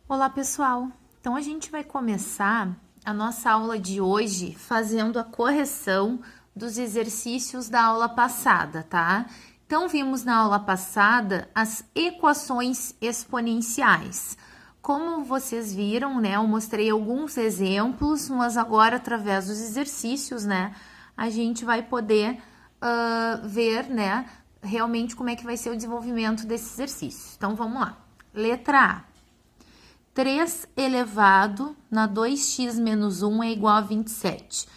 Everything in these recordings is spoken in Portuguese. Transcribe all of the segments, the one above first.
Olá, pessoal! Então, a gente vai começar a nossa aula de hoje fazendo a correção dos exercícios da aula passada, tá? Então, vimos na aula passada as equações exponenciais. Como vocês viram, né, eu mostrei alguns exemplos, mas agora, através dos exercícios, né, a gente vai poder ver, né, realmente como é que vai ser o desenvolvimento desses exercícios. Então, vamos lá. Letra A. 3 elevado na 2x menos 1 é igual a 27.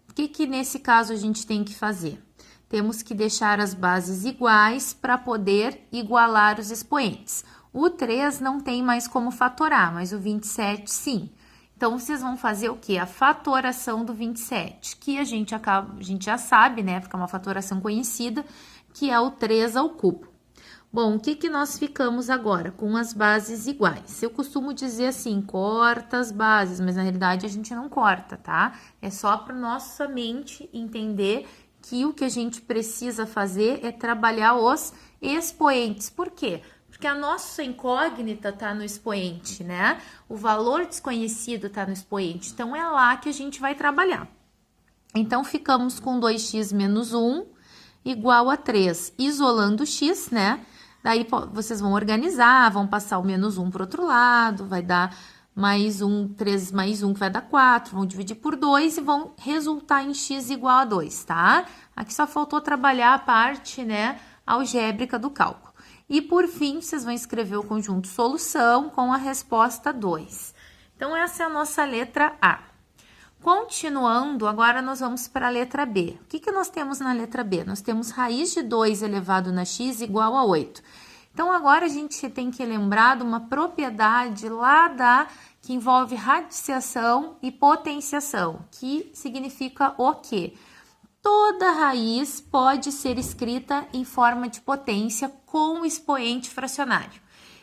O que nesse caso a gente tem que fazer? Temos que deixar as bases iguais para poder igualar os expoentes. O 3 não tem mais como fatorar, mas o 27 sim. Então, vocês vão fazer o quê? A fatoração do 27, que a gente já sabe, né? Porque é uma fatoração conhecida, que é o 3 ao cubo. Bom, o que nós ficamos agora? Com as bases iguais. Eu costumo dizer assim, corta as bases, mas na realidade a gente não corta, tá? É só para nossa mente entender que o que a gente precisa fazer é trabalhar os expoentes. Por quê? Porque a nossa incógnita está no expoente, né? O valor desconhecido está no expoente. Então, é lá que a gente vai trabalhar. Então, ficamos com 2x menos 1 igual a 3, isolando x, né? Daí, vocês vão organizar, vão passar o menos 1 para o outro lado, vai dar mais 1, 3 mais 1, que vai dar 4, vão dividir por 2 e vão resultar em x igual a 2, tá? Aqui só faltou trabalhar a parte, né, algébrica do cálculo. E, por fim, vocês vão escrever o conjunto solução com a resposta 2. Então, essa é a nossa letra A. Continuando, agora nós vamos para a letra B. O que nós temos na letra B? Nós temos raiz de 2 elevado na x igual a 8. Então, agora a gente tem que lembrar de uma propriedade lá que envolve radiciação e potenciação, que significa o quê? Toda raiz pode ser escrita em forma de potência com expoente fracionário.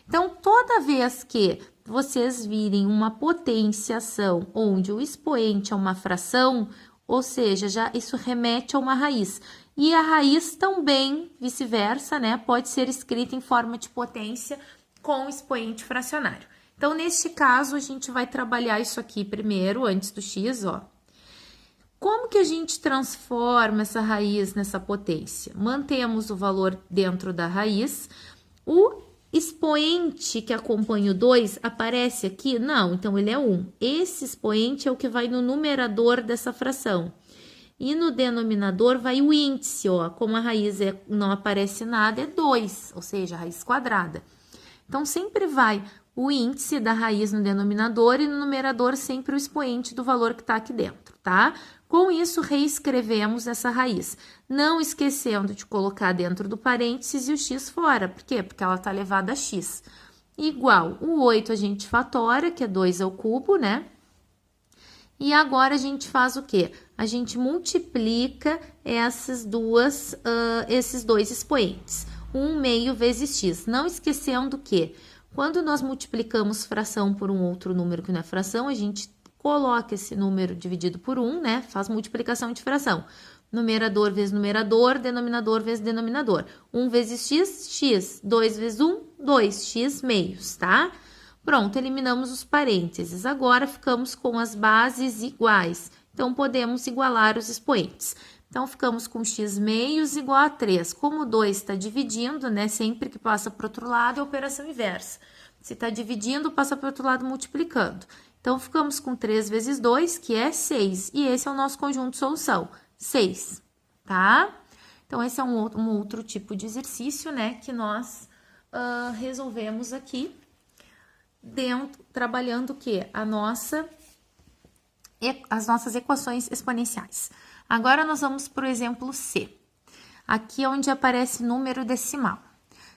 Então, toda vez que vocês virem uma potenciação onde o expoente é uma fração, ou seja, já isso remete a uma raiz. E a raiz também, vice-versa, né, pode ser escrita em forma de potência com expoente fracionário. Então, neste caso, a gente vai trabalhar isso aqui primeiro, antes do x, ó. Como que a gente transforma essa raiz nessa potência? Mantemos o valor dentro da raiz. O expoente que acompanha o 2 aparece aqui? Não, então ele é 1. Esse expoente é o que vai no numerador dessa fração. E no denominador vai o índice, ó. Como a raiz não aparece nada, é 2, ou seja, a raiz quadrada. Então, sempre vai o índice da raiz no denominador e no numerador sempre o expoente do valor que está aqui dentro, tá? Com isso, reescrevemos essa raiz, não esquecendo de colocar dentro do parênteses e o x fora. Por quê? Porque ela está elevada a x. Igual, o 8 a gente fatora, que é 2 ao cubo, né? E agora a gente faz o quê? A gente multiplica esses dois expoentes. 1 meio vezes x. Não esquecendo que, quando nós multiplicamos fração por um outro número que não é fração, a gente coloca esse número dividido por 1, né? Faz multiplicação de fração. Numerador vezes numerador, denominador vezes denominador. 1 vezes x, x. 2 vezes 1, 2. X meios, tá? Pronto, eliminamos os parênteses. Agora, ficamos com as bases iguais. Então, podemos igualar os expoentes. Então, ficamos com x meios igual a 3. Como o 2 está dividindo, né? Sempre que passa para o outro lado, é operação inversa. Se está dividindo, passa para o outro lado multiplicando. Então, ficamos com 3 vezes 2, que é 6. E esse é o nosso conjunto de solução, 6, tá? Então, esse é um outro tipo de exercício, né? Que nós resolvemos aqui, trabalhando o quê? As nossas equações exponenciais. Agora, nós vamos para o exemplo C. Aqui é onde aparece número decimal.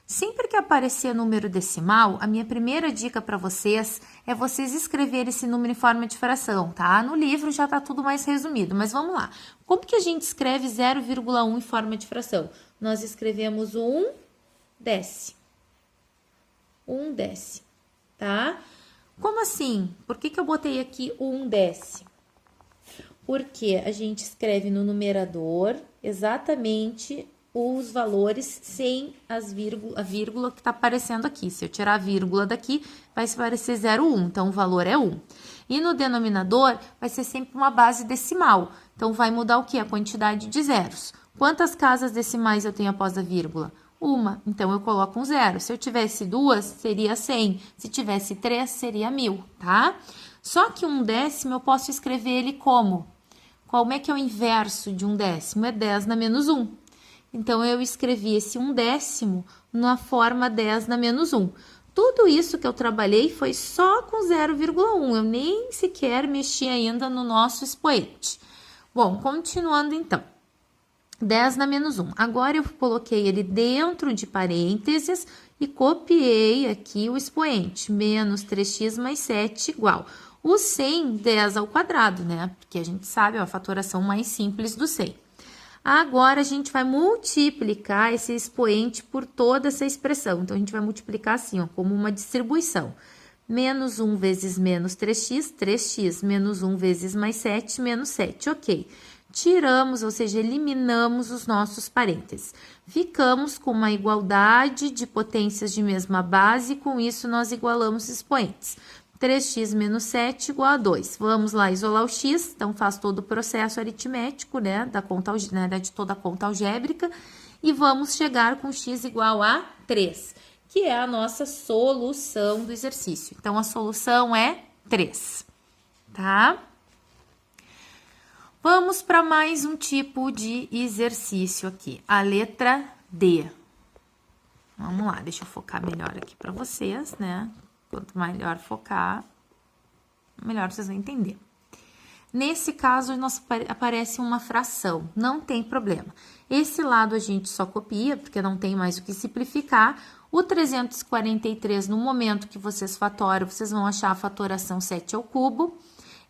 Sempre que aparecer número decimal, a minha primeira dica para vocês é vocês escreverem esse número em forma de fração, tá? No livro já tá tudo mais resumido, mas vamos lá. Como que a gente escreve 0,1 em forma de fração? Nós escrevemos o 1 décimo. 1 décimo, tá? Como assim? Por que eu botei aqui o 1 décimo? Porque a gente escreve no numerador exatamente os valores sem a vírgula que está aparecendo aqui. Se eu tirar a vírgula daqui, vai aparecer 0,1, então o valor é 1. E no denominador, vai ser sempre uma base decimal, então vai mudar o quê? A quantidade de zeros. Quantas casas decimais eu tenho após a vírgula? Uma, então eu coloco um zero. Se eu tivesse duas, seria 100. Se tivesse 3, seria 1000, tá? Só que um décimo eu posso escrever ele como? Como é que é o inverso de um décimo? É 10 na menos 1. Então, eu escrevi esse 1/10 na forma 10 na menos 1. Tudo isso que eu trabalhei foi só com 0,1. Eu nem sequer mexi ainda no nosso expoente. Bom, continuando então. 10 na menos 1. Agora, eu coloquei ele dentro de parênteses e copiei aqui o expoente. Menos 3x mais 7 igual. O 100, 10 ao quadrado, né? Porque a gente sabe, é a fatoração mais simples do 100. Agora, a gente vai multiplicar esse expoente por toda essa expressão. Então, a gente vai multiplicar assim, ó, como uma distribuição. Menos 1 vezes menos 3x, 3x. Menos 1 vezes mais 7, menos 7. Ok. Tiramos, ou seja, eliminamos os nossos parênteses. Ficamos com uma igualdade de potências de mesma base, e com isso nós igualamos os expoentes. 3x menos 7 igual a 2. Vamos lá isolar o x, então faz todo o processo aritmético, né, de toda a conta algébrica, e vamos chegar com x igual a 3, que é a nossa solução do exercício. Então, a solução é 3, tá? Vamos para mais um tipo de exercício aqui, a letra D. Vamos lá, deixa eu focar melhor aqui para vocês, né? Quanto melhor focar, melhor vocês vão entender. Nesse caso, aparece uma fração, não tem problema. Esse lado a gente só copia, porque não tem mais o que simplificar. O 343, no momento que vocês fatoram, vocês vão achar a fatoração 7 ao cubo.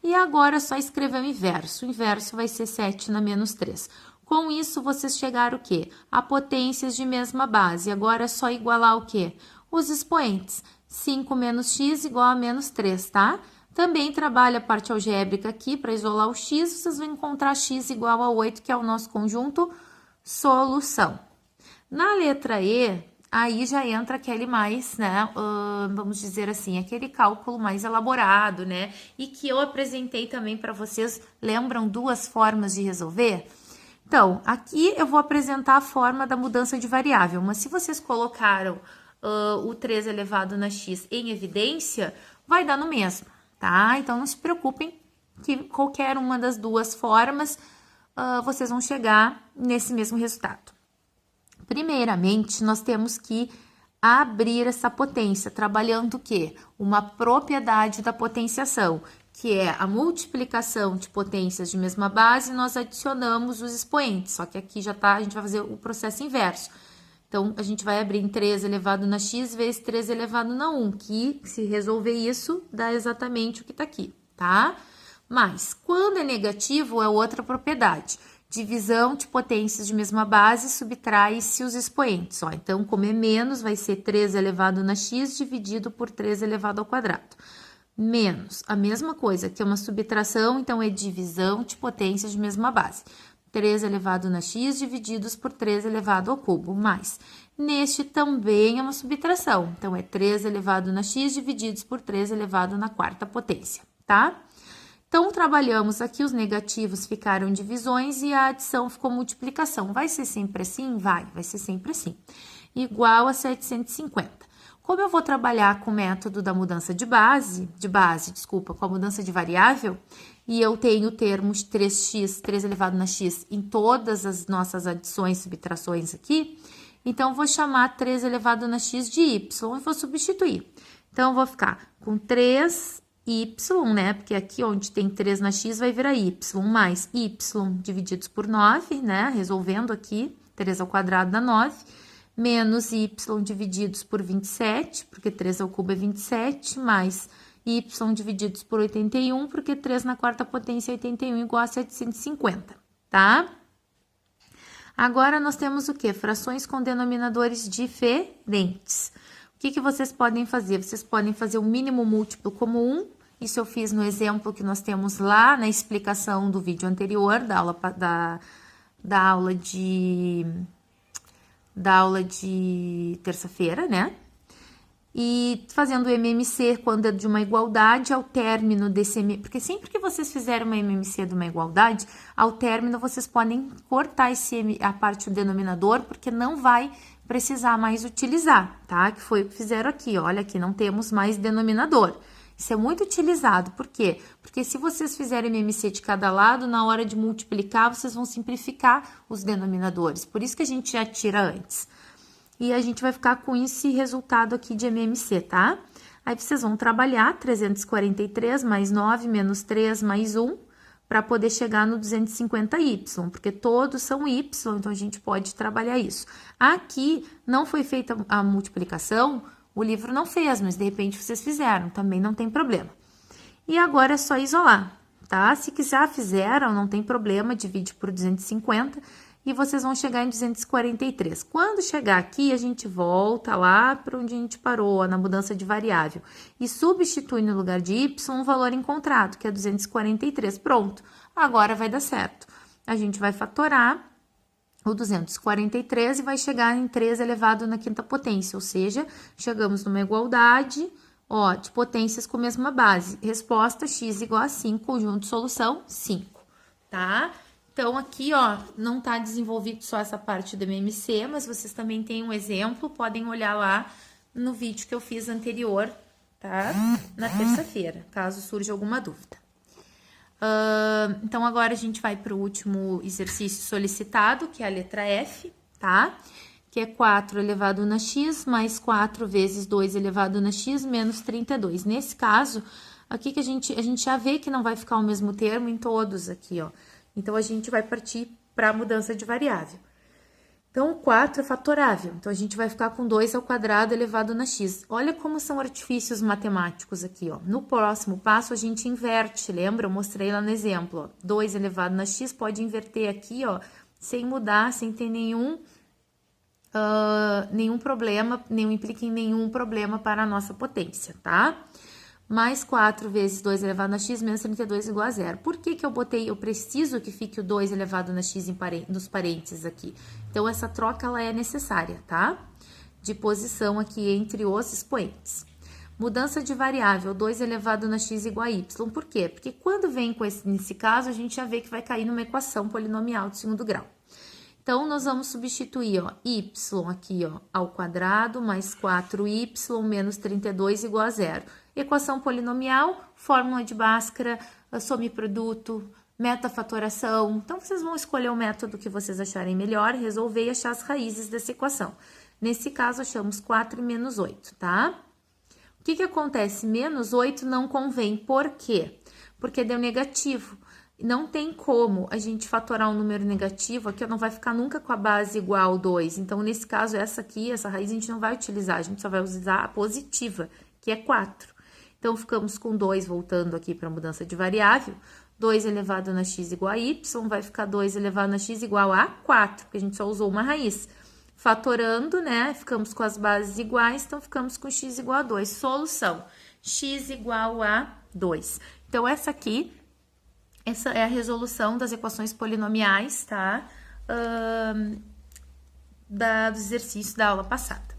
E agora é só escrever o inverso. O inverso vai ser 7 na menos 3. Com isso, vocês chegaram o quê? A potências de mesma base. Agora é só igualar o quê? Os expoentes. 5 menos x igual a menos 3, tá? Também trabalha a parte algébrica aqui para isolar o x. Vocês vão encontrar x igual a 8, que é o nosso conjunto solução. Na letra E, aí já entra aquele mais, né, vamos dizer assim, aquele cálculo mais elaborado, né, e que eu apresentei também para vocês. Lembram duas formas de resolver? Então, aqui eu vou apresentar a forma da mudança de variável, mas se vocês colocaram o 3 elevado na x em evidência, vai dar no mesmo, tá? Então, não se preocupem que qualquer uma das duas formas, vocês vão chegar nesse mesmo resultado. Primeiramente, nós temos que abrir essa potência, trabalhando o quê? Uma propriedade da potenciação, que é a multiplicação de potências de mesma base, nós adicionamos os expoentes, só que aqui já tá, a gente vai fazer o processo inverso. Então, a gente vai abrir em 3 elevado na x vezes 3 elevado na 1, que se resolver isso, dá exatamente o que tá aqui, tá? Mas, quando é negativo, é outra propriedade. Divisão de potências de mesma base, subtrai-se os expoentes. Ó, então, como é menos, vai ser 3 elevado na x dividido por 3 elevado ao quadrado. Menos, a mesma coisa, que é uma subtração, então é divisão de potências de mesma base. 3 elevado na x divididos por 3 elevado ao cubo, mais. Neste também é uma subtração, então é 3 elevado na x divididos por 3 elevado na quarta potência, tá? Então, trabalhamos aqui, os negativos ficaram divisões e a adição ficou multiplicação. Vai ser sempre assim? Vai ser sempre assim. Igual a 750. Como eu vou trabalhar com o método da mudança com a mudança de variável, e eu tenho termos 3x, 3 elevado na x, em todas as nossas adições e subtrações aqui, então, eu vou chamar 3 elevado na x de y e vou substituir. Então, eu vou ficar com 3y, né? Porque aqui onde tem 3 na x vai virar y, mais y divididos por 9, né? Resolvendo aqui, 3 ao quadrado dá 9, menos y divididos por 27, porque 3 ao cubo é 27, mais y divididos por 81, porque 3 na quarta potência é 81 igual a 750, tá? Agora, nós temos o quê? Frações com denominadores diferentes. O que vocês podem fazer? Vocês podem fazer o mínimo múltiplo como 1. Isso eu fiz no exemplo que nós temos lá na explicação do vídeo anterior, da aula de da aula de terça-feira, né? E fazendo o MMC quando é de uma igualdade, ao término desse... Porque sempre que vocês fizerem uma MMC de uma igualdade, ao término vocês podem cortar a parte do denominador, porque não vai precisar mais utilizar, tá? Que foi o que fizeram aqui, olha, aqui não temos mais denominador. Isso é muito utilizado, por quê? Porque se vocês fizerem MMC de cada lado, na hora de multiplicar, vocês vão simplificar os denominadores. Por isso que a gente já tira antes. E a gente vai ficar com esse resultado aqui de MMC, tá? Aí vocês vão trabalhar 343 mais 9 menos 3 mais 1 para poder chegar no 250y, porque todos são y, então a gente pode trabalhar isso. Aqui não foi feita a multiplicação, o livro não fez, mas de repente vocês fizeram, também não tem problema. E agora é só isolar, tá? Se já fizeram, não tem problema, divide por 250 e vocês vão chegar em 243. Quando chegar aqui, a gente volta lá para onde a gente parou, na mudança de variável, e substitui no lugar de y um valor encontrado, que é 243. Pronto, agora vai dar certo. A gente vai fatorar o 243 e vai chegar em 3 elevado na quinta potência, ou seja, chegamos numa igualdade, ó, de potências com a mesma base. Resposta x igual a 5, conjunto de solução 5, tá? Então, aqui, ó, não tá desenvolvido só essa parte do MMC, mas vocês também têm um exemplo, podem olhar lá no vídeo que eu fiz anterior, tá? Na terça-feira, caso surja alguma dúvida. Então, agora a gente vai para o último exercício solicitado, que é a letra F, tá? Que é 4 elevado na x mais 4 vezes 2 elevado na x menos 32. Nesse caso, aqui que a gente já vê que não vai ficar o mesmo termo em todos aqui, ó. Então, a gente vai partir para a mudança de variável. Então, o 4 é fatorável. Então, a gente vai ficar com 2 ao quadrado elevado na x. Olha como são artifícios matemáticos aqui, ó. No próximo passo, a gente inverte, lembra? Eu mostrei lá no exemplo, ó. 2 elevado na x pode inverter aqui, ó, sem mudar, sem ter nenhum problema, não implica em nenhum problema para a nossa potência, tá? Mais 4 vezes 2 elevado na x menos 32 igual a 0. Por que que eu preciso que fique o 2 elevado na x nos parênteses aqui? Então, essa troca, ela é necessária, tá? De posição aqui entre os expoentes. Mudança de variável, 2 elevado na x igual a y. Por quê? Porque quando vem nesse caso, a gente já vê que vai cair numa equação polinomial de segundo grau. Então, nós vamos substituir, ó, y aqui, ó, ao quadrado, mais 4y menos 32 igual a 0. Equação polinomial, fórmula de Bhaskara, someproduto, metafatoração. Então, vocês vão escolher o método que vocês acharem melhor, resolver e achar as raízes dessa equação. Nesse caso, achamos 4 e menos 8, tá? O que que acontece? Menos 8 não convém. Por quê? Porque deu negativo. Não tem como a gente fatorar um número negativo, aqui não vai ficar nunca com a base igual a 2. Então, nesse caso, essa raiz a gente não vai utilizar, a gente só vai usar a positiva, que é 4. Então, ficamos com 2 voltando aqui para a mudança de variável. 2 elevado na x igual a y, vai ficar 2 elevado na x igual a 4, porque a gente só usou uma raiz. Fatorando, né, ficamos com as bases iguais, então ficamos com x igual a 2. Solução, x igual a 2. Então, essa é a resolução das equações polinomiais, tá? Dos exercícios da aula passada.